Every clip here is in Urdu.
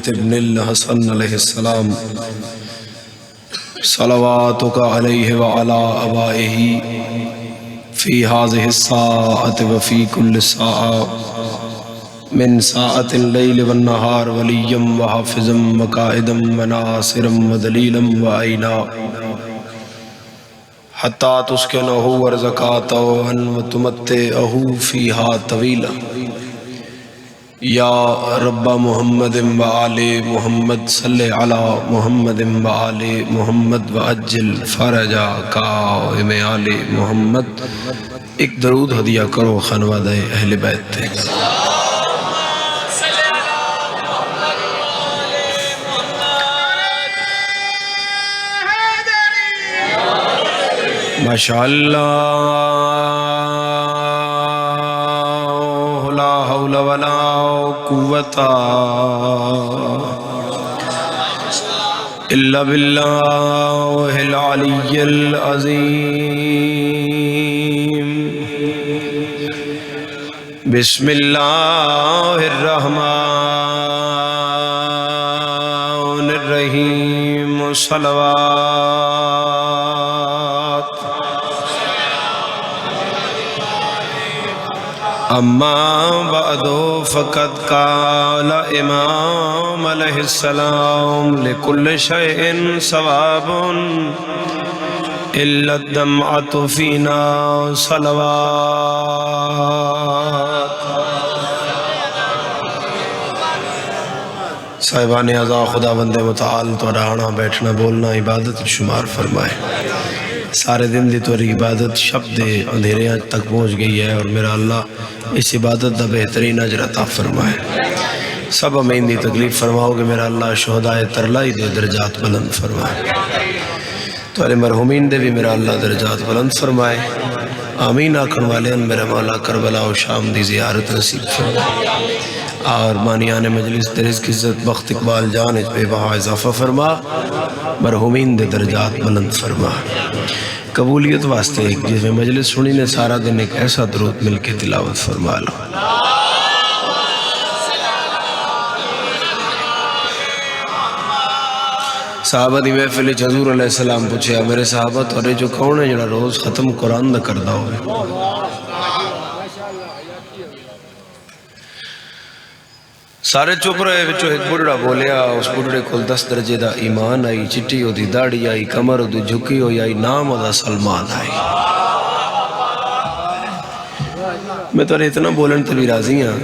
الحجة ابن الحسن علیہ السلام صلواتک علیہ وعلا آبائہ فی هذه الساعة وفی کل ساعة من ساعة اللیل والنہار ولیا وحافظا وقائدا وناصرا ودلیلا وعینا حتی تسکنہ ورزکاتہ وتمتعہ فیہا طویلا یا رب محمد وآل محمد صلی علی محمد وآل محمد وعجل فرجا قائم آل محمد۔ ایک درود ہدیہ کرو خانوادہ اہل بیت تھے۔ ماشاءاللہ لا حول ولا قوة الا باللہ العلی العظیم۔ بسم اللہ الرحمن الرحیم۔ صلوات۔ اما بعد فقد قال امام علیہ السلام لکل شیء ثواب الا الدمعۃ فینا صلوات۔ صاحبان اعزاء، خداوند متعال تو رہنا بیٹھنا بولنا عبادت شمار فرمائے۔ سارے دن دی توری عبادت شب دے اندھیرے آج تک پہنچ گئی ہے، اور میرا اللہ اس عبادت دا بہترین اجر عطا فرمائے۔ سب امین دی تکلیف فرماؤ کہ میرا اللہ شہدائے ترلائی دے درجات بلند فرمائے، تو علی مرحومین دے بھی میرا اللہ درجات بلند فرمائے۔ آمین آکھن والے ان میرا مولا کربلا و شام دی زیارت نصیب فرمائے، اور بانیان مجلس درز کی عزت بخت اقبال جان اس بے بہا اضافہ فرما، مرحومین دے درجات بلند فرما۔ قبولیت واسطے ایک جس میں مجلس سنی نے سارا دن ایک ایسا درود مل کے تلاوت فرما لو۔ صحابہ دی محفل حضور علیہ السلام پوچھے میرے صحابہ تورے جو کون ہے جڑا روز ختم قرآن دا کردہ ہوئے؟ سارے چپ رہے، بچو ایک بڑھڑا بولیا، اس بڑھڑے کل 10 درجے دا ایمان آئی، چٹی ہو دی داڑی آئی، کمر ہو دی جھکی ہوئی آئی، نام ہو دا سلمان آئی۔ میں تو اتنا بولن تبھی راضی ہاں،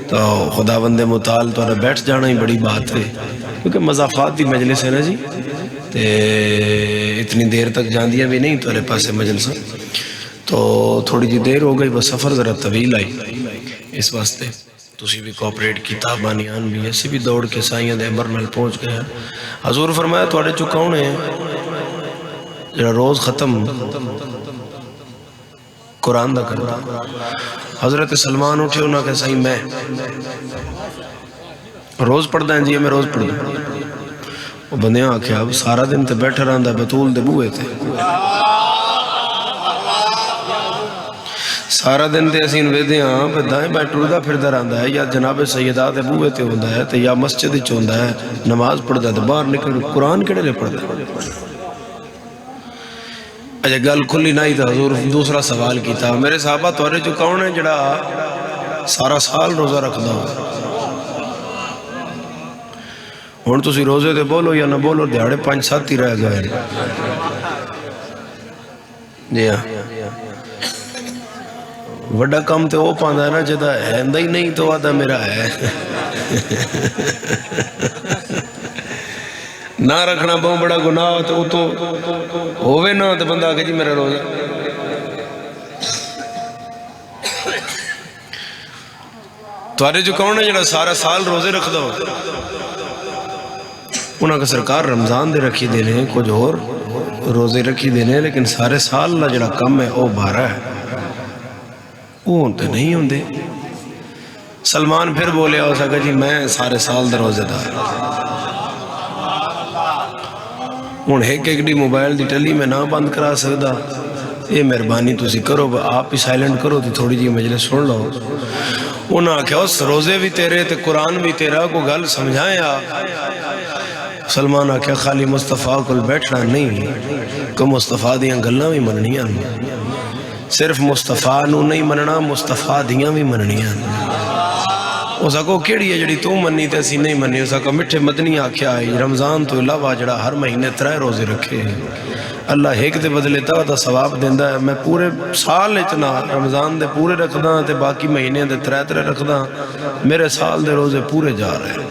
تو خداوند متعال تو بیٹھ جانا ہی بڑی بات ہے، کیونکہ مضافات دی مجلس ہے نا جی، تے اتنی دیر تک جان دیا بھی نہیں تو پاس مجلس، تو تھوڑی جی دیر ہو گئی، بس سفر ذرا طویل آئی، اس واسطے تُسی بھی کوپریٹ کیتا، بانیان بھی ایسے بھی دوڑ کے سائیاں دے امرنال پہنچ گیا۔ حضور فرمایا توڑے جو کون ہیں جڑا روز ختم قرآن دا کرتا؟ حضرت سلمان اٹھے انہاں کہ سائیں میں روز پڑھ دیں جی، میں روز پڑھ دیں۔ وہ بندیاں آکھے اب سارا دن تے بیٹھا رہندا بطول دے بوئے تھے، سارا دن تے اسین ویدے ہاں پہ دائیں بائیں ٹردہ پھر در آندہ ہے، یا جناب سیدہ تے بوئے تے ہوندہ ہے، تے یا مسجد چوندہ ہے، نماز پڑھ دا ہے، باہر نکل قرآن کڑے لے پڑھ دا ہے۔ اچھا گل کھلی نہیں تھا، حضور دوسرا سوال کی تھا، میرے صحابہ توڑے جو کون ہے جڑا سارا سال روزہ رکھ دا ہو؟ ہون تسی روزے تے بولو یا نہ بولو، دیہاڑے 5-7 ہی رہ گئے۔ جی ہاں، وڈا کام تے وہ پاندہ ہے نا جدہ ہے اندہ ہی نہیں تو آدھا میرا ہے، نہ رکھنا بہت بڑا گناہ تو وہ تو ہووے نا تو بندہ آگے جی میرا روزہ۔ توارے جو کون ہے جڑا سارا سال روزے رکھ دو؟ انہاں کا سرکار رمضان دے رکھی دینے ہیں، کچھ اور روزے رکھی دینے ہیں، لیکن سارے سال اللہ جڑا کم ہے وہ بارہ ہے، وہ انتے نہیں ہوندے۔ سلمان پھر بولے ہو سکا جی میں سارے سال دے روزے دار، ہوں ایک ایک ڈی موبائل دی ٹلی میں نہ بند کرا سکتا، یہ مہربانی تسی کرو، آپ ہی سائلنٹ کرو تو تھوڑی جی مجلس سن لو۔ انہاں آکھیا اس روزے بھی تیرے تے قرآن بھی تیرا، کو گل سمجھائیں آپ۔ سلمان آکھیا خالی مصطفیٰ کو بیٹھنا نہیں، کو مصطفیٰ دیاں گلاں بھی مننیاں، صرف مصطفیٰ نو نہیں مننا، مصطفیٰ دیاں بھی مننیاں۔ اس کو کیڑی ہے جڑی تو منی تے اسی نہیں منی؟ اس کو مٹھے مدنی آکھیا ہے رمضان تو علاوہ جڑا ہر مہینے 3 روزے رکھے اللہ ایک دے بدلے تا ثواب دیندا ہے۔ میں پورے سال اتنا رمضان دے پورے رکھدا تے باقی مہینے دے 3 رکھدا، میرے سال دے روزے پورے جا رہے ہیں۔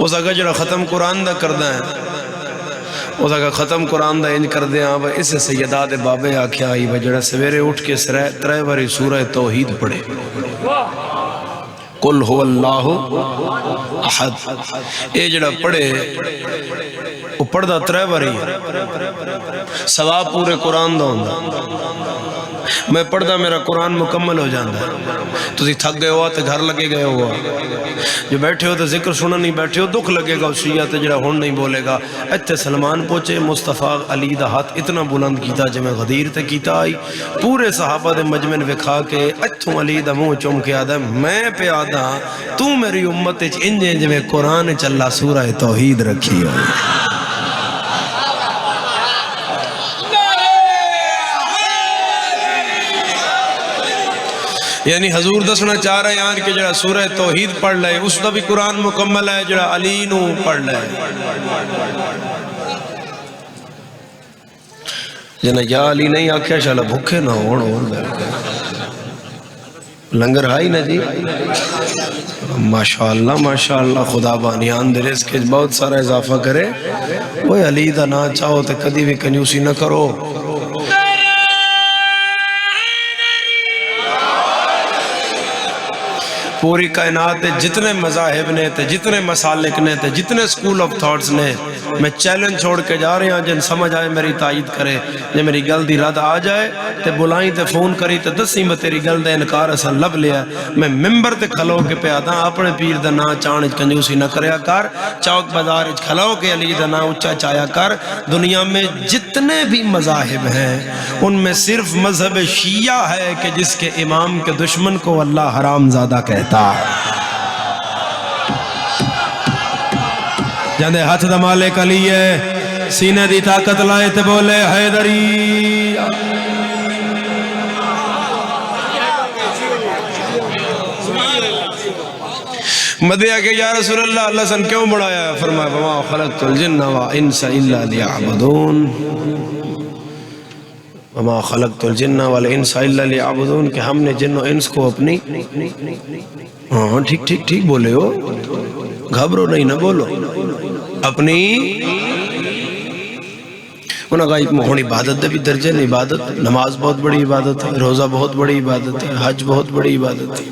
اس کا جڑا ختم قرآن دا کردہ ہے، اس کا ختم قرآن دا انج کردے ہیں، اس سیدہ دے بابے آکھیا آئی جڑا سویرے اٹھ کے 3 باری سورہ توحید پڑھے، قل هو اللہ احد، اے جڑا پڑھے وہ پڑھدا 3 باری ثواب پورے قرآن دا ہوندا۔ میں پڑھدا میرا قرآن مکمل ہو جاندہ ہے۔ تسی تھک گئے ہوا تے گھر لگے گئے ہوا، جو بیٹھے ہو تو ذکر سننا نہیں بیٹھے ہو، دکھ لگے گا شیعہ تے جڑا ہون نہیں بولے گا۔ ایتھے سلمان پہنچے، مصطفیٰ علی دا ہاتھ اتنا بلند کیتا جمیں غدیر تے کیتا آئی، پورے صحابہ دے مجمن وکھا کے ایتھوں علی دا منہ چوم کے آدھا میں پہ آدھا تو میری امت انجے جمیں قرآن چلا سورہ توحید رکھی ہوئی۔ یعنی حضور دسنا چاہ رہے ہیں کہ جڑا سورہ توحید پڑھ لے اس دا بھی قرآن مکمل ہے، جڑا علی نو پڑھ لے۔ جنہ یا علی نہیں آکھیا شالا بھوکے نہ ہون لنگر آئی نا جی، ماشاءاللہ ماشاءاللہ، خدا بانیان دے رزق کے بہت سارا اضافہ کرے۔ وہ علی دا نا چاہو تے کدی بھی کنجوسی نہ کرو۔ پوری کائنات دے جتنے مذاہب نے تے جتنے مسالک نے تے جتنے سکول آف تھاٹس نے، میں چیلنج چھوڑ کے جا رہے ہیں، جن سمجھ آئے میری تائید کرے، جن میری گل دی رد آ جائے تے بلائیں تے فون کری تے دسی میں تیری گل دے انکار اسا لب لیا۔ میں ممبر تے کھلو کے پہ آتا اپنے پیر دا نا چانچ کنجوسی نہ کریا کر، چوک بازار کھلو کے علی دا نا اچھا چایا کر۔ دنیا میں جتنے بھی مذاہب ہیں ان میں صرف مذہب شیعہ ہے کہ جس کے امام کے دشمن کو اللہ حرام زادہ کہتا ہے۔ جاندے ہاتھ دا مالک علی ہے، سینے دی طاقت لائے تے بولے حیدری۔ مدعا کہ یا رسول اللہ، اللہ سن کیوں بڑھایا ہے؟ فرمایا وما خلقت الجن والانس الا لیعبدون، وما خلقت الجن والانس الا لیعبدون، کہ ہم نے جن و انس کو اپنی، ہاں ٹھیک ٹھیک ٹھیک بولے ہو، گھبرو نہیں نہ بولو، اپنی انہاں کا ہونی عبادت دے بھی درجے نے۔ عبادت نماز بہت بڑی عبادت ہے، روزہ بہت بڑی عبادت ہے، حج بہت بڑی عبادت ہے۔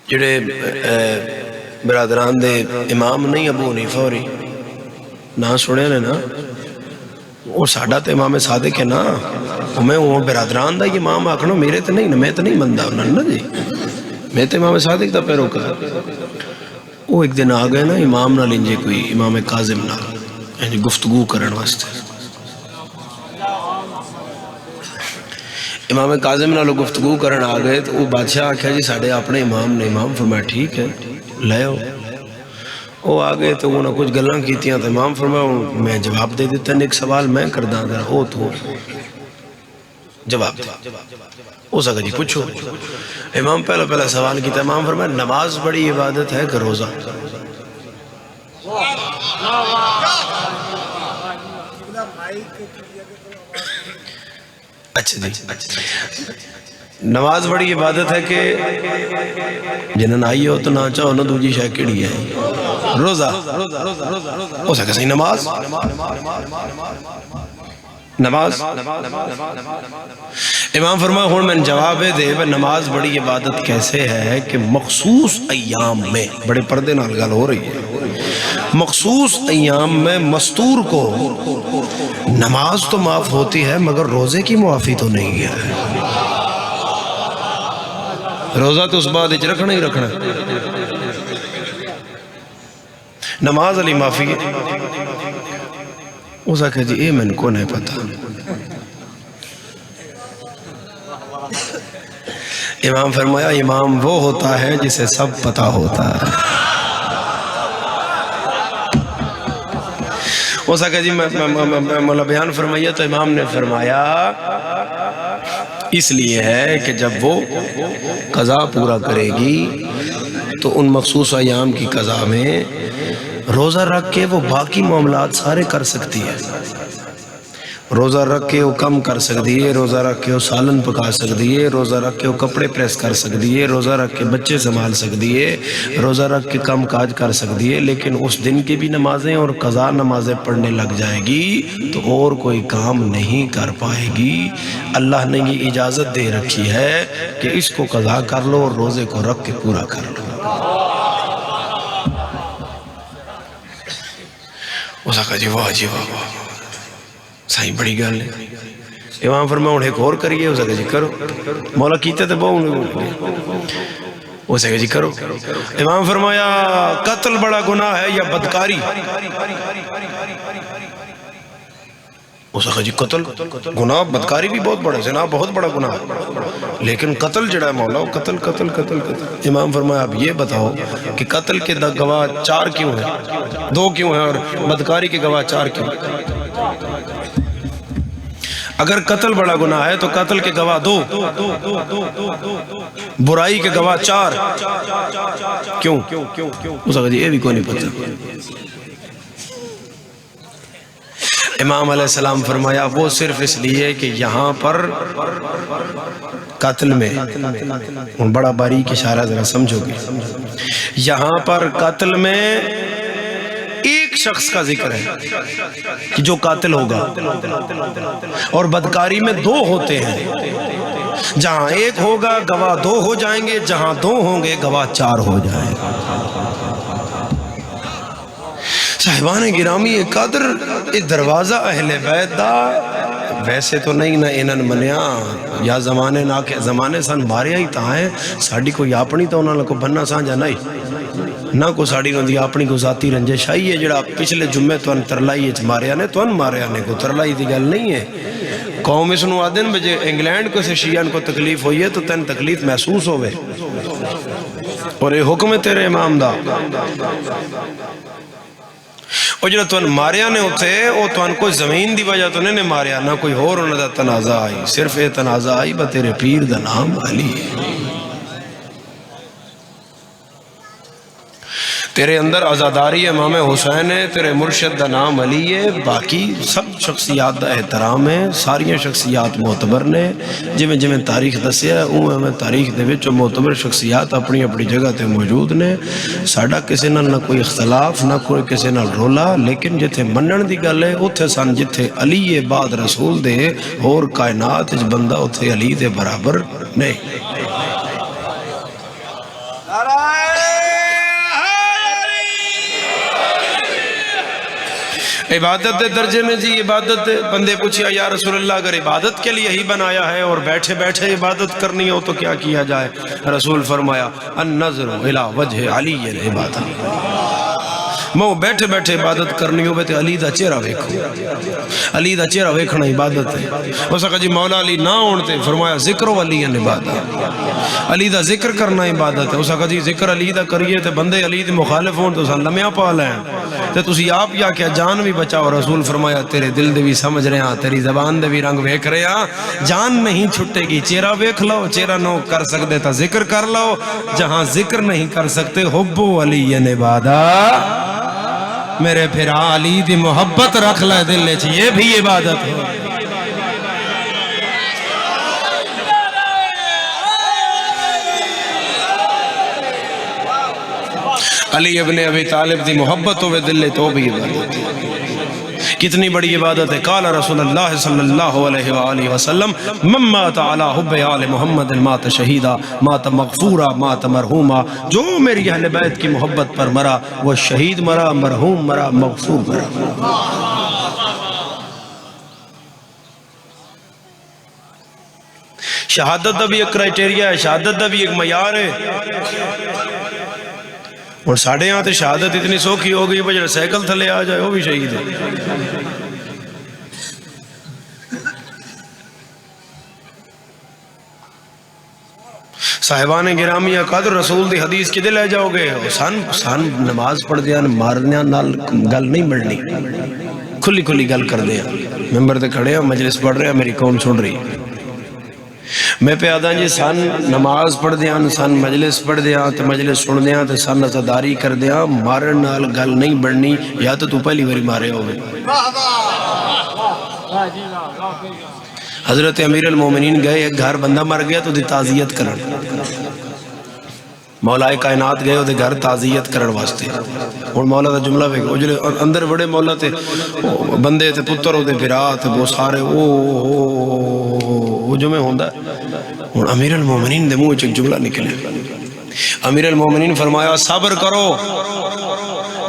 جڑے برادران دے امام نہیں ابو حنیفہ ہوری نہ سنے نے نا، وہ ساڈا تے امام صادق ہے نا، میں وہ برادران دا امام آکھنا میرے تے نہیں نا، میں تے نہیں مندہ انہوں نا جی، میں تے امام صادق دا پیروکار۔ وہ ایک دن آگئے نا امام نہ لنجے کوئی، امام کاظم نہ یعنی گفتگو کرن واسطے، امام کاظم نہ لوگ گفتگو کرن آگئے تو وہ بادشاہ آکھیا جی ساڑھے اپنے امام نے، امام فرمایا ٹھیک ہے لے ہو۔ وہ آگئے تو انہوں نے کچھ گلان کیتیاں تو امام فرمایا میں جواب دے دیتا ہے، ایک سوال میں کردہ در ہو تو جواب دے، وہ سکتا جی پوچھو۔ امام پہلا سوال کیتا، امام فرمایا نماز بڑی عبادت ہے کہ روزہ؟ اچھا جی، نماز بڑی عبادت ہے کہ جنہاں آئی ہو تو نہ چاہو نہ دوجی شاہ کیڑی ہے؟ روزہ ہو سکتا صحیح نماز نماز امام فرمایا ہون میں جواب دے نماز بڑی عبادت کیسے ہے کہ مخصوص ایام میں، بڑے پردے نال گل ہو رہی ہے، مخصوص ایام میں مستور کو نماز تو معاف ہوتی ہے مگر روزے کی معافی تو نہیں ہے۔ روزہ تو اس بعد رکھنا ہی رکھنا، نماز علی معافی ہے اس آکھا جی اے من کو نہیں پتا امام فرمایا امام وہ ہوتا ہے جسے سب پتا ہوتا ہے اس آکھا جی مولا بیان فرمایا تو امام نے فرمایا اس لیے ہے کہ جب وہ قضا پورا کرے گی تو ان مخصوص ایام کی قضا میں روزہ رکھ کے وہ باقی معاملات سارے کر سکتی ہے روزہ رکھ کے وہ کم کر سکتی ہے روزہ رکھ کے وہ سالن پکا سکتی ہے روزہ رکھ کے وہ کپڑے پریس کر سکتی ہے روزہ رکھ کے بچے سنبھال سکتی ہے روزہ رکھ کے کام کاج کر سکتی ہے لیکن اس دن کی بھی نمازیں اور قضا نمازیں پڑھنے لگ جائے گی تو اور کوئی کام نہیں کر پائے گی اللہ نے یہ اجازت دے رکھی ہے کہ اس کو قضا کر لو اور روزے کو رکھ کے پورا کر لو اس آقا جی واہ جی واہ واہ سائیں بڑی گل ہے امام فرمایا انہیں ایک اور کریے اس آگے جی کرو مولا کیتے تھے بہت اس آگے جی کرو امام فرمایا قتل بڑا گناہ ہے یا بدکاری اس آگے جی قتل گناہ بدکاری بھی بہت بڑا زنا بہت بڑا گناہ ہے لیکن قتل جڑا ہے مولا قتل قتل قتل قتل امام فرمایا اب یہ بتاؤ کہ قتل کے گواہ 4 کیوں ہیں 2 کیوں ہیں اور بدکاری کے گواہ 4 کیوں اگر قتل بڑا گناہ ہے تو قتل کے گواہ 2 برائی کے گواہ 4 کیوں اس آگے جی یہ بھی کوئی نہیں پتا امام علیہ السلام فرمایا وہ صرف اس لیے کہ یہاں پر قتل میں بڑا باریک اشارہ ذرا سمجھو گے یہاں پر قتل میں ایک شخص کا ذکر ہے کہ جو قاتل ہوگا اور بدکاری میں 2 ہوتے ہیں جہاں 1 ہوگا گواہ 2 ہو جائیں گے جہاں 2 ہوں گے گواہ 4 ہو جائیں گے صاحبان گرامی قدر یہ دروازہ اہل بیت دا ویسے تو نہیں نہ انہاں منیا یا زمانے نہ کہ زمانے سن ماریا ہی تاں ہے ساڑی کوئی اپنی تو انہاں کو بننا سانجا نہیں نہ کو ساڑی رندی اپنی کو ذاتی رنجش آئی ہے جڑا پچھلے جمعے تو ان ترلائی اچ ماریا نے تو ان ماریا نے کو ترلائی دی گل نہیں ہے قوم اس نو آدن بجے انگلینڈ کو سے شیعان کو تکلیف ہوئی ہے تو تن تکلیف محسوس ہوئے اور یہ حکم تیرے امام دا اور جنہا تو ان ماریا نے ہوتے وہ تو ان کوئی زمین دی وجہ تو نہیں ماریا نہ کوئی اور انہوں دا تنازع آئی صرف یہ تنازع آئی با تیرے پیر دا نام علی تیرے اندر عزاداری امام حسین ہے تیرے مرشد دا نام علی ہے باقی سب شخصیات دا احترام ہے ساری شخصیات معتبر نے جمیں تاریخ دسیا ہے ہمیں تاریخ دے وچ معتبر شخصیات اپنی اپنی جگہ تے موجود نے ساڈا کسی نال نہ کوئی اختلاف نہ کوئی کسی نال رولا لیکن جتھے منن دی گل ہے اوتھے سن جتھے علی بعد رسول دے اور کائنات وچ بندہ اوتھے علی دے برابر نہیں عبادت دے درجے میں جی عبادت بندے پوچھیا یا رسول اللہ اگر عبادت کے لیے ہی بنایا ہے اور بیٹھے بیٹھے عبادت کرنی ہو تو کیا کیا جائے رسول فرمایا النظر الى وجہ علی العبادت میں بیٹھے بیٹھے عبادت کرنی ہو بیتے علی دا چہرہ ویکھو علی دا چہرہ ویکھنا عبادت ہے اس کہا جی مولا علی نہ ہونتے فرمایا ذکر و علی عبادت علی دا ذکر کرنا عبادت ہے اس کہا جی ذکر علی دا کریے تے بندے علی دے مخالف ہون تو سن لمیاں پا لیں تے تسی آپ یا کیا جان بھی بچاؤ رسول فرمایا تیرے دل دے بھی سمجھ رہے ہیں تیری زبان دے بھی رنگ ویکھ رہے ہیں جان نہیں چھٹے گی چہرہ ویکھ لو چہرہ نو کر سکتے تا ذکر کر لو جہاں ذکر نہیں کر سکتے حب علی عبادت میرے پھر علی دی محبت رکھ لے دل لے یہ بھی عبادت ہے علی ابن ابی طالب دی محبت ہوئے دل لے تو بھی عبادت ہے کتنی بڑی عبادت ہے قال رسول اللہ صلی اللہ علیہ وآلہ وسلم من مات علی حب آل محمد مات شہیدہ مات مغفورہ مات مرحومہ جو میری اہل بیت کی محبت پر مرا وہ شہید مرا مرحوم مرا مغفور مرا شہادت دا بھی ایک کرائٹیریا ہے شہادت دا بھی ایک معیار ہے اور ساڑھے یہاں تے شہادت اتنی سوکھی ہو گئی بجڑا سائیکل تھلے آ جائے وہ بھی شہید ہے. صاحبان گرامی قدر رسول دی حدیث کدے لے جاؤ گے؟ سان نماز پڑھ دیا مارنے نال گل نہیں بڑھنی، کھلی کھلی گل کر دیا. ممبر تے کھڑے ہیں مجلس پڑھ رہے ہیں میری قوم سن رہی. میں پہ آدھا جی سان نماز پڑھ دیا سان مجلس پڑھ دیا تو مجلس سن دیا تو سان عزاداری کر دیا مارن نال گل نہیں بڑھنی یا تو پہلی باری مارے ہوگے. حضرت امیر المومنین گئے ایک گھر بندہ مر گیا تو دی تعزیت کرن، مولا کائنات گئے دے گھر تعزیت کرن واسطے. اور مولا دا جملہ ویکھو جڑے اندر بڑے مولا تے بندے تے پتر دے بھرا تے وہ سارے وہ جمع ہوندا. اور امیر المومنین دے منہ وچ ایک جملہ نکلے. امیر المومنین فرمایا صبر کرو،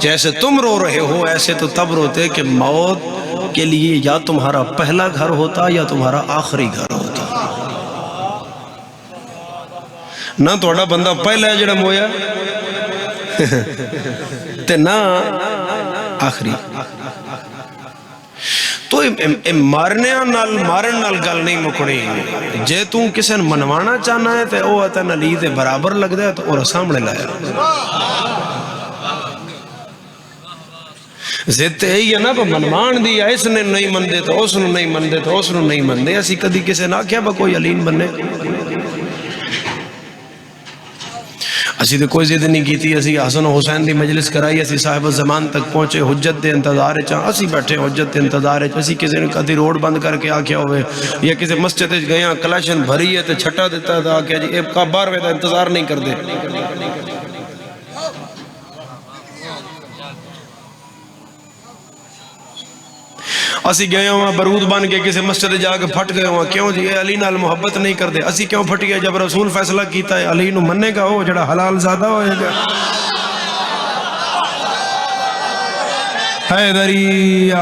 جیسے تم رو رہے ہو ایسے تو تب روتے کہ موت کے لیے یا تمہارا پہلا گھر ہوتا یا تمہارا آخری گھر ہوتا. نہ توڑا بندہ پہلا ہے جڑا مویا تے نہ آخری. تو مارنے مارن نال گل نہیں مکڑی. جے تو کسے منوانا چاہنا ہے تے او آتا نلی تے برابر لگ دے تو اور سامنے لایا. زیتے ہی ہے نا پہ منوان دیا اس نے نہیں مندے تو اس نے نہیں مندے تو اس نے نہیں مندے. اسی کدی کسے نہ کیا با کوئی علیم بننے. اسی تو کوئی ضد نہیں کی تھی. اسی حسن و حسین دی مجلس کرائی. اسی صاحب الزمان تک پہنچے حجت دے انتظار چاہاں. اسی بیٹھے حجت دے انتظار چاہاں. اسی کسی نے کدی روڈ بند کر کے آکھیا ہوئے یا کسی مسجد گیا کلاشن بھری ہے تے چھٹا دیتا تھا آکھیا جی ایک کابار ویدہ انتظار نہیں کر دے. اسی گئے ہوں برود بن کے کسی مسجد جا کے پھٹ گئے ہوں. کیوں جی علی نال محبت نہیں کر دے. اسی کیوں پھٹ گئے؟ جب رسول فیصلہ کیتا ہے علی نو مننے کا ہو جڑا حلال زیادہ ہوئے گا. حیدریہ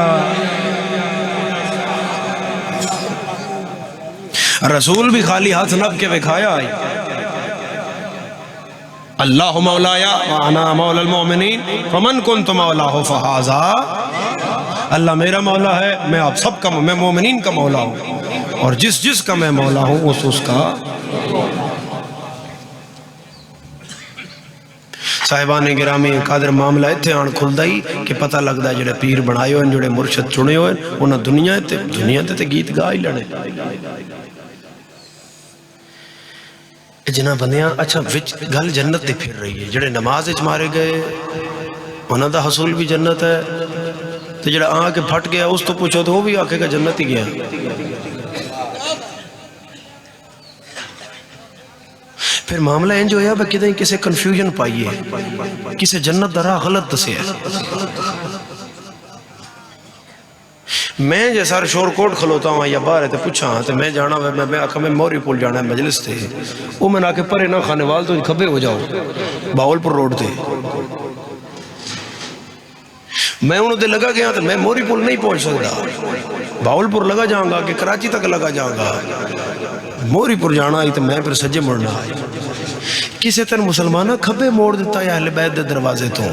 رسول بھی خالی ہاتھ نب کے بکھایا آئی. اللہ مولایا وانا مولا المومنین فمن کنت مولاہ فہذا. اللہ میرا مولا ہے، میں آپ سب کا میں مومنین کا مولا ہوں، اور جس کا میں مولا ہوں اس کا. صاحبان گرامی قادر معاملہ اتھے آن کھل دائی کہ پتہ لگ دا جڑے پیر بنائے ہوئے جڑے مرشد چنے ہوئے انہاں دنیا تے گیت گائی لڑے. جنہ بندیاں اچھا وچ گل جنت دے پھر رہی ہے. جڑے نماز اچ مارے گئے انہاں دا حصول بھی جنت ہے، تو جڑا آن کے پھٹ گیا اس تو پوچھو تو وہ بھی آکھے گا جنت ہی گیا. پھر معاملہ انج ہویا با کدیں کسے کنفیوژن پائیے، کسے جنت درہ غلط دسے ہے. میں جیسا شور کوٹ کھلوتا ہوں یا باہر ہے تو پوچھا ہاں تو میں جانا میں آکھا میں موری پول جانا ہے مجلس تھے. وہ میں نہ کہ پرے نہ کھانے وال تو کھبے ہو جاؤ باول پر روڈ تھے. میں انہوں دے لگا گیا تو میں موری پول نہیں پہنچ سکتا، باول پور لگا جاؤں گا کہ کراچی تک لگا جاؤں گا. موری پور جانا ہی تو میں پھر سجے مڑنا ہے. کسی طرح مسلمانہ کھبے موڑ دیتا ہے اہل بیت دے دروازے تو.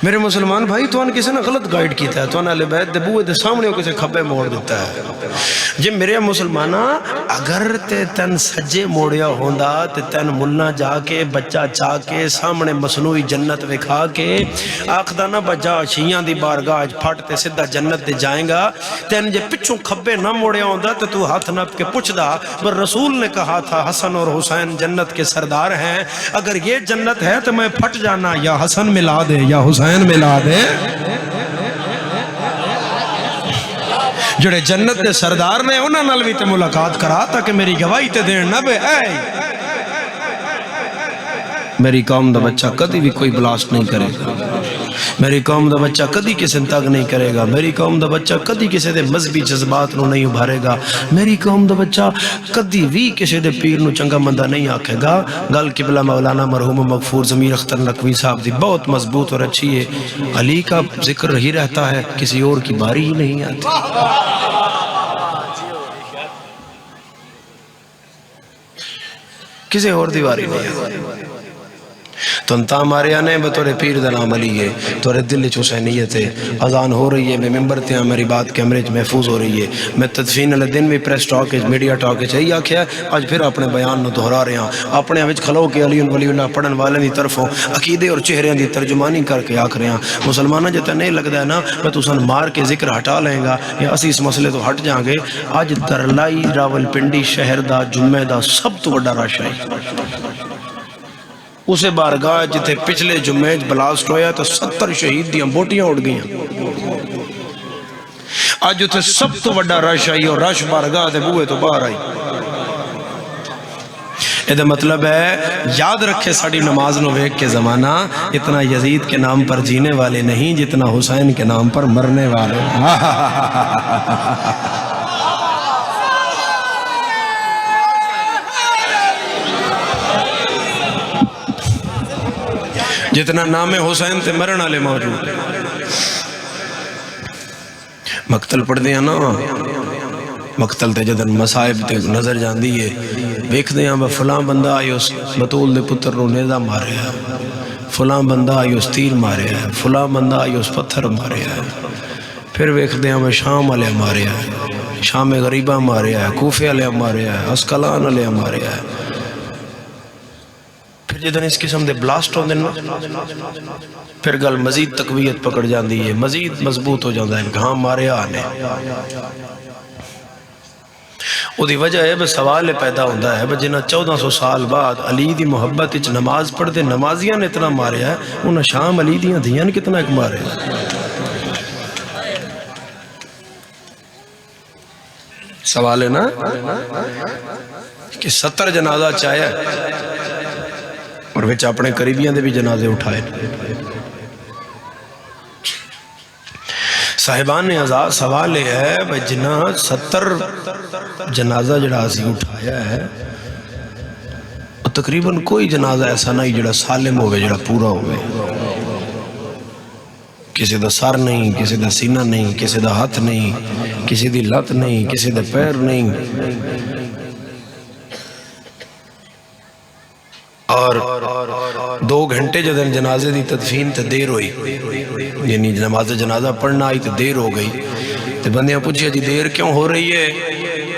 میرے مسلمان بھائی تو کسی نے غلط گائیڈ کیتا ہے، تو اہل بیت دے بوئے دے سامنے کسی کھبے موڑ دیتا ہے. جی میرے مسلمانہ اگر تے تن سجے موڑیا ہوندا تے تن ملنا جا کے بچہ چاہ کے سامنے مصنوعی جنت وکھا کے آخدہ نہ بجا شیعہ دی بارگاہ پھٹ تے صدہ جنت دے جائیں گا. تن جے پچھوں کھبے نہ موڑیا ہوندا تے تو ہاتھ نپ کے پوچھ دا پر رسول نے کہا تھا حسن اور حسین جنت کے سردار ہیں، اگر یہ جنت ہے تو میں پھٹ جانا یا حسن ملا دے یا حسین ملا دے. جڑے جنت دے سردار نے انہاں نال بھی تے ملاقات کرا تاکہ میری گواہی تے دین نہ بے. اے میری قوم دا بچہ کدی بھی کوئی بلاسٹ نہیں کرے گا، میری قوم دا بچہ کدی کسی تنگ نہیں کرے گا، میری قوم دا بچہ کدی کسی دے مذہبی جذبات نو نہیں ابھارے گا، میری قوم دا بچہ کدی بھی کسی دے پیر نو چنگا مندہ نہیں آکھے گا. گل قبلہ مولانا مرحوم مغفور ضمیر اختر نقوی صاحب دی بہت مضبوط اور اچھی ہے. علی کا ذکر رہی رہتا ہے، کسی اور کی باری ہی نہیں آتی. کسی اور دیواری نہیں ہے تو انتا ماریا نے بطور پیر دا نام علی ہے تورے دل چ حسینیت ہے اذان ہو رہی ہے میں ممبر تے ہاں میری بات کیمرے چ محفوظ ہو رہی ہے میں تدفین والے دن بھی پریس ٹاک میڈیا ٹاک یہی آکھیا آج پھر اپنے بیان نو دہرا رہے ہیں اپنے وچ کھلو کے علی ولی اللہ پڑھن والے دی طرفوں عقیدے اور چہرے دی ترجمانی کر کے آکھ رہے ہیں مسلمانہ جتا نہیں لگدا ہے نا میں تساں مار کے ذکر ہٹا لیں گا یا اسی اس مسئلے تو ہٹ جائیں گے اج درلائی راولپنڈی شہر دا جمعہ دا سب تو بڑا رش ہے اسے بارگاہ جتے پچھلے جمعہ بلاسٹ ہویا تو 70 شہید دیاں بوٹیاں اڑ گئیں آج جتے سب تو بڑا رش آئی اور رش بارگاہ دے بوئے تو باہر آئی یہ مطلب ہے یاد رکھے ساڑی نماز نو ویک کے زمانہ اتنا یزید کے نام پر جینے والے نہیں جتنا حسین کے نام پر مرنے والے جتنا نام حسین تے مرن والے موجود مقتل پڑھ دیا نا مقتل تے جدن مصائب تے نظر جان دیئے ویکھ دیا فلاں بندہ آئی اس بطول دے پتر نو نیزہ مارے ہے فلاں بندہ آئی اس تیر مارے ہے فلاں بندہ آئی اس پتھر مارے ہے پھر ویکھ دیا شام والے مارے ہے شام غریبہ مارے ہے کوفے والے مارے ہے اسکلان والے مارے ہے پھر جدن اس قسم دے بلاسٹ ہوں دینا پھر گل مزید تقویت پکڑ جان دی ہے مزید مضبوط ہو جاندہ ہے کہاں مارے آنے وہ دی وجہ ہے بس سوال پیدا ہوندہ ہے بس جنہ 1400 سال بعد علی دی محبت اچھ نماز پڑھ دے نمازیاں نے اتنا مارے ہے انہاں شام علی دیاں دھیاں کتنا ایک مارے ہے سوال ہے نا کہ 70 جنازہ چاہیا اور وچ اپنے قریبیاں دے بھی جنازے اٹھائے صاحبان نے ازاد سوال ہے بھئی جنہ 70 جنازہ جڑا اسی اٹھایا ہے تقریباً کوئی جنازہ ایسا نہیں جڑا سالم ہوئے جڑا پورا ہوئے کسی دا سر نہیں کسی دا سینہ نہیں کسی دا ہاتھ نہیں کسی دی لت نہیں کسی دا پیر نہیں اور 2 گھنٹے جدن جنازے دی تدفین تے دیر ہوئی یعنی نماز جنازہ پڑھنا آئی تے دیر ہو گئی تے بندیاں پوچھیا جی دیر کیوں ہو رہی ہے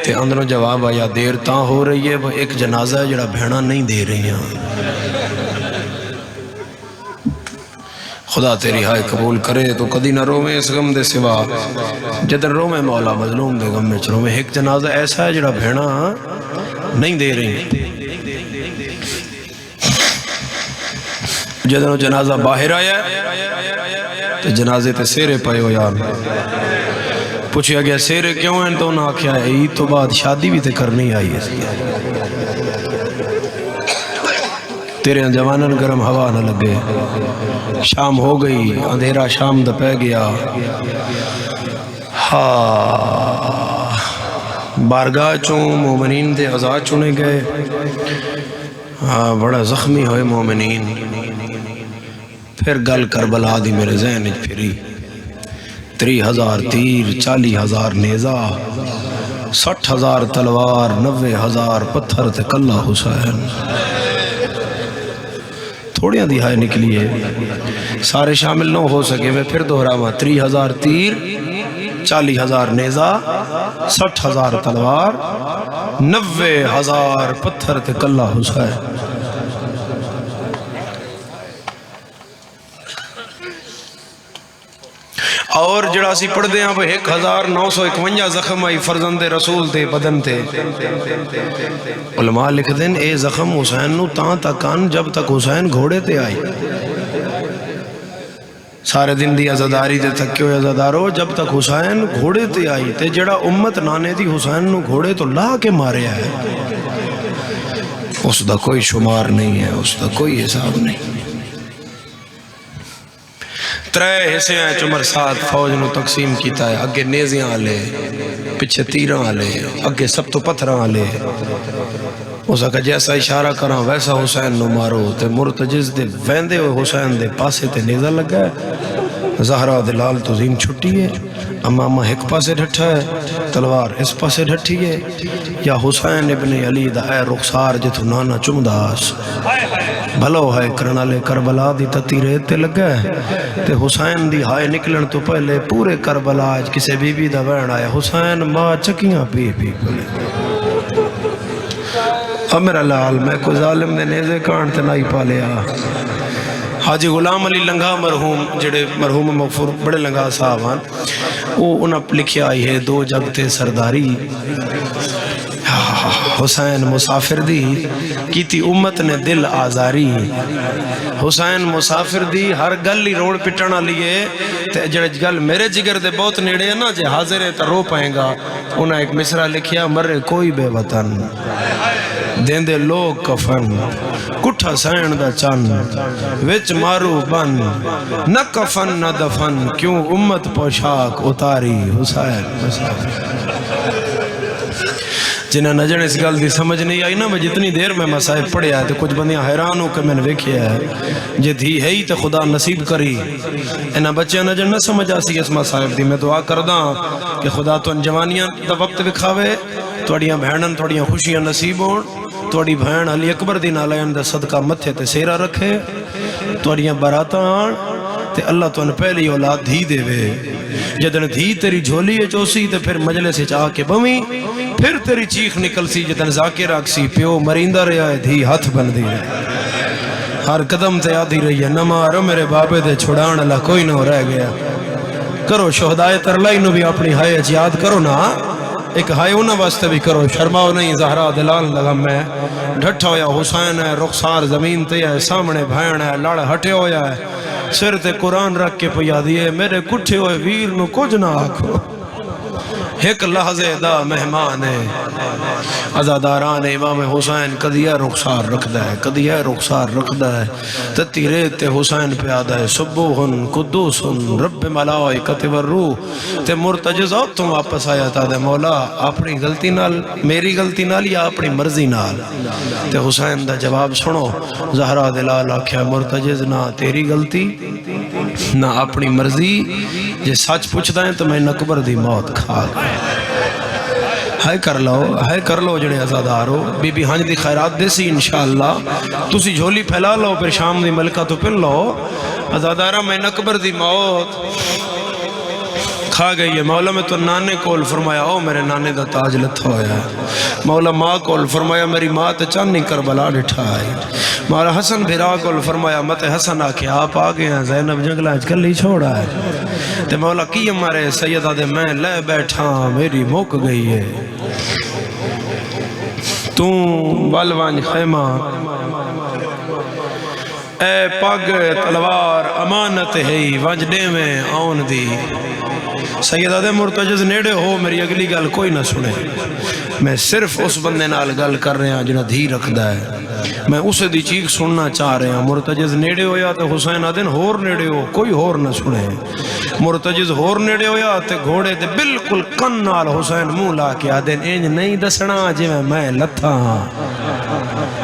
تے اندروں جواب آیا دیر تاں ہو رہی ہے وہ ایک جنازہ ہے جڑا بھیڑا نہیں دے رہی ہیں خدا تیری ہائے قبول کرے تو کدی نہ رو میں اس غم دے سوا جدن رو میں مولا مظلوم دے غم میں چلو میں ایک جنازہ ایسا ہے جڑا بھیڑا نہیں دے رہی ہیں جدن جنازہ باہر آیا تو جنازے تے سیرے پائے ہو یار پوچھیا گیا سیرے کیوں ہیں تو انہاں کیا ہے عید تو بعد شادی بھی تے کرنی آئی ہے تیرے جوانن گرم ہوا نہ لگے شام ہو گئی اندھیرا شام دا پہ گیا بارگاہ چوں مومنین دے عزا چنے گئے بڑا زخمی ہوئے مومنین پھر گل کربلا دی میرے ذہن پھری 30,000 تیر 40,000 نیزہ 60,000 تلوار 90,000 پتھر تے کلہ حسین تھوڑیاں دہائے نکلی ہے سارے شامل نہ ہو سکے میں پھر دہراواں 30,000 تیر 40,000 نیزہ 60,000 تلوار 90,000 پتھر تے کلہ حسین اور جڑا سی پڑھ دے ہیں وہ 1951 زخم آئی فرزند رسول تے بدن تے علماء لکھ دیں اے زخم حسین نو تاں تکان جب تک حسین گھوڑے تے آئی سارے دن دی عزاداری تے تھکیو عزادارو جب تک حسین گھوڑے تے آئی تے جڑا امت نانے دی حسین نو گھوڑے تو لا کے مارے ہے اس دا کوئی شمار نہیں ہے اس دا کوئی حساب نہیں 3 حصے ہیں چمر ساتھ فوج نو تقسیم کیتا ہے اگے نیزیاں آلے پچھے تیراں آلے اگے سب تو پتھراں آلے اسا کہ جیسا اشارہ کراں ویسا حسین نو مارو تے مرتجز دے ویندے ہوئے حسین دے پاسے تے نیزہ لگا ہے زہرا دلال تو زین چھٹی ہے، امامہ ایک پاسے ڈھٹا ہے، تلوار اس پاسے ڈھٹی ہے، یا حسین ابن علی دا اے رخسار جتو نانا چمداس بھلو ہے کرنالے کربلا دی تتی ریتے لگا ہے تے حسین دی ہائے نکلن تو پہلے پورے کربلا آج کسے بی بی دا وین آیا حسین ماں چکیاں پی پلے اب میرا لال میں کوئی ظالم دے نیزے کانٹتے نائی پالیا حاجی غلام علی لنگا مرحوم جڑے مرحوم مغفور بڑے لنگا صاحبان وہ انہاں لکھیا آئی ہے دو جگتے سرداری حسین مسافر دی کیتی امت نے دل آزاری حسین مسافر دی ہر گل ہی روڑ پٹنا لیے تے جڑے گل میرے جگر دے بہت نیڑے ہیں نا جے حاضر ہے تا رو پائیں گا انہاں ایک مصرع لکھیا مرے کوئی بے وطن دین دے لوگ کفن کٹھا سین دا چن وچ مارو بن نہ کفن نہ دفن کیوں امت پوشاک اتاری حسین جنہیں نجن اس گل دی سمجھ نہیں آئی نا میں جتنی دیر میں مسائب پڑھیا ہے تو کچھ بندیاں حیران ہو کہ میں نے ویکھیا ہے جے دھی ہے ہی تو خدا نصیب کری انہاں بچے نجن نہ سمجھ آسی اس مسائب دی میں دعا کرداں کہ خدا تو ان جوانیاں دا وقت وکھاوے توڑیاں بہنن توڑیاں خوشیاں نصیب ہون توڑی بہن علی اکبر دی نالین دا صدقہ متھے تے سیرہ رکھے توڑیاں براتاں آن تے اللہ تو ان پہلی اولاد دھی دے وے جدن دھی تیری جھولی چوسی تے پھر مجلس چاہ کے بمی پھر تیری چیخ نکل سی جدن ذاکر آکسی پیو مریندہ رہا ہے دھی ہاتھ بن دی ہر قدم تے آدھی رہی ہے نمارو میرے بابے دے چھڑان اللہ کوئی نہ رہ گیا کرو شہدائے ترلائی نو بھی اپنی ہائے یاد کرو نا ایک ہائے انہاں واسطے بھی کرو شرماؤ نہیں زہرا دلال لگم میں ڈھٹا ہویا حسین ہے رخسار زمین تے ہے سامنے بھین ہے لڑ ہٹے ہویا ہے سر تے قرآن رکھ کے پیا دیئے میرے کٹھے ہوئے ویر نو کچھ نہ آکھو ایک لحظے دا مہمان ہے عزاداران امام حسین کدیہ رخسار رکھ دا ہے کدیہ رخسار رکھ دا ہے تتی ریت حسین پیادہ ہے سبوہن قدوسن رب ملائکت والروح تے مرتجزہ تم واپس آیا تا دے مولا اپنی غلطی نال میری غلطی نال یا اپنی مرضی نال تے حسین دا جواب سنو زہرا دلال آکھیا مرتجز نہ تیری غلطی نہ اپنی مرضی جے سچ پوچھتا ہے تو میں نکبر دی موت کھا گئے ہائے کر لو جڑے عزادارو بی بی ہنج دی خیرات دے سی انشاءاللہ تسی جھولی پھیلا لو پھر شام دی ملکہ تو پھر لو عزادارہ میں نکبر دی موت کھا گئی ہے مولا میں تو نانے کول فرمایا او میرے نانے دا تاج لتھا ہویا ہے مولا ماں کول فرمایا میری ماں تے چاندنی کربلا ڈٹھا ہے مولا حسن بھیرا کول فرمایا مت حسن آکے آپ آگئے ہیں زینب جنگلہ اج کل ہی چھوڑا ہے تے مولا کی ہمارے سیدہ دے میں لے بیٹھا میری موک گئی ہے تو بالوان خیمہ اے پگ تلوار امانت ہے وجڈے میں آن دی سیدہ دے مرتجز نیڑے ہو میری اگلی گل کوئی نہ سنے میں صرف اس بندے نال گل کر رہے ہیں جنہ دھی رکھ دا ہے میں اسے دی چیخ سننا چاہ رہے ہیں مرتجز نیڑے ہو یا تو حسین آدن ہور نیڑے ہو کوئی ہور نہ سنے مرتجز ہور نیڑے ہو یا تو گھوڑے دے بالکل کن نال حسین منہ لا کے آدن انج نہیں دسنا جی میں لتھا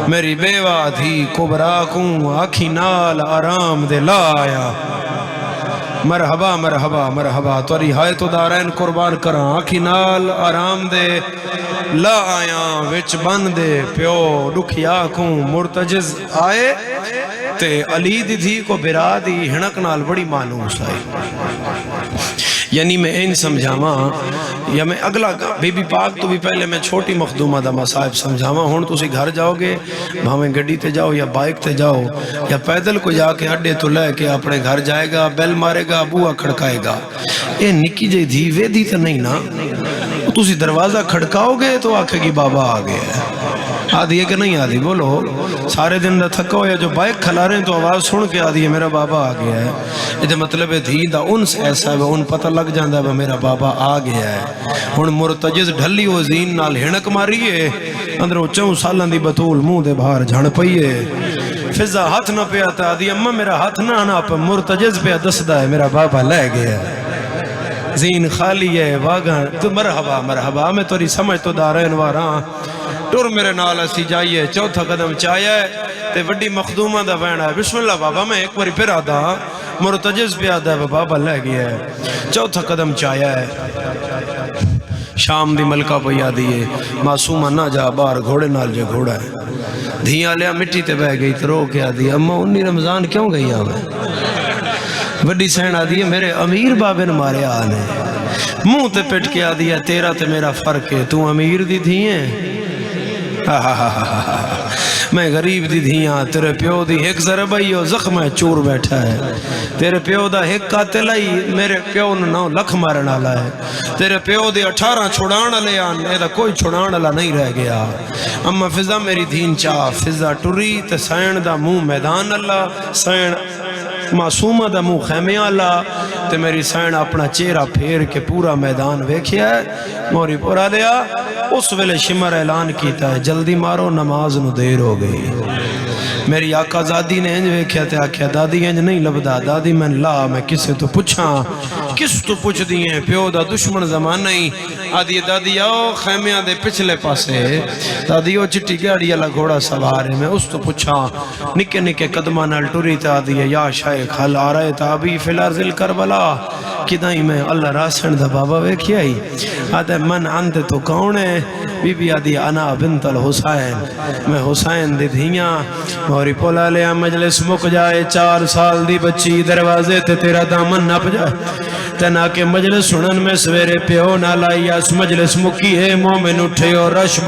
میری بیوہ تھی کبرا کوں آکھی نال آرام دے لا آیا مرحبا مرحبا مرحبا توری ہائے تو دارین قربان کراں آکھی نال آرام دے لا آیا وچ بن دے پیو دکھیا کوں مرتجز آئے تے علی دی تھی کو برا دی ہنک نال بڑی مانوس آئی یعنی میں این سمجھاواں یا میں اگلا بی بی پاک تو بھی پہلے میں چھوٹی مخدومہ دا مصائب سمجھاواں ہون تو اسی گھر جاؤ گے بھاویں گڈی تے جاؤ یا بائک تے جاؤ یا پیدل کو جا کے اڈے تو لے کے اپنے گھر جائے گا بیل مارے گا بوہ کھڑکائے گا اے نکی جے دھی وے دی تے نہیں نا تو اسی دروازہ کھڑکاؤ گے تو آکھے گی بابا آگے ہے آدھی ہے کہ نہیں آدھی بولو سارے دن دا تھکا ہو یا جو بائک کھلا رہے ہیں تو آواز سن کے آدھی ہے میرا بابا آگیا ہے یہ مطلب ہے دھی دا انس ایسا ہے ان پتہ لگ جاندہ ہے میرا بابا آگیا ہے ان مرتجز ڈھلی و زین نال ہنک ماری ہے اندروں 4 سالان دی بطول منہ دے باہر جھڑ پئی ہے فضا ہاتھ نہ پہ آتا آدھی اممہ میرا ہاتھ نہ آنا پہ مرتجز پہ دسدہ ہے میرا بابا لے گیا ہے زین خالی ہے واگن تو مرحبا مرحبا میں توری سمجھ تو دارین واراں ٹور میرے نال اسی جائیے چوتھا قدم چاہیے تے وڈی مخدومہ دا وینا ہے بسم اللہ بابا میں ایک باری پھر آدھا مرتجز پہ آدھا ہے بابا لے گیا ہے، چوتھا قدم چایا ہے، شام دی ملکہ پہ یادی ہے، معصومہ نہ جا باہر گھوڑے نال جو گھوڑا ہے، دھیاں لیا مٹی تے بہ گئی تو رو کے آدھی اماں 19 رمضان کیوں گئی آویں؟ وڈی سین آدھی ہے میرے امیر بابے نے مارے آنے، منہ تے پٹ کے آدھی ہے تیرا تے میرا فرق ہے، تو امیر دی تھی ہیں میں غریب دی دھیاں، تیرے پیو دی ایک ضربائی ہو زخم ہے چور بیٹھا ہے، تیرے پیو دا ایک قاتل آئی میرے پیو نے 9 لکھ مارن آلا ہے، تیرے پیو دی 18 چھڑان لے آن اے دا کوئی چھڑان آلا نہیں رہ گیا۔ اما فضا میری دھین چاہ فضا ٹری تے سین دا منہ میدان اللہ، سین معصومہ دا منہ خیمے اللہ، تے میری سین اپنا چہرہ پھیر کے پورا میدان ویکھیا ہے، موری پورا لیا اس ویلے شمر اعلان کیتا ہے جلدی مارو نماز نو دیر ہو گئی۔ میری آقا زادی نے انج ویکھیا تے آکھیا دادی انج نہیں لبدا، دادی میں لا میں کسے تو پوچھاں، کس تو پوچھ دیئے پیو دا دشمن زمان نہیں، آدھی دادی آؤ خیمیاں دے پچھلے پاسے، دادی او چٹی گاڑی اللہ گھوڑا سوارے میں اس تو پوچھاں، نکے نکے قدمہ نال ٹوری تا آدھی یا شیخ حل آ رہے تابی فی الارض کربلا، کدائیں میں اللہ راسن دا بابا ویکھی آئی، آدھے من انت تو کون ہے، بی بی آدھی انا بنت الحسین، میں حسین دی دھیاں، موری پولا لیا مجلس مک جائے 4 سال دی بچی دروازے تے تیرا دامن نپ جائے، تنا کے مجلس سنن میں سویرے پیو نہ لائی اس مجلس مکی ہے مومن اٹھے اور رش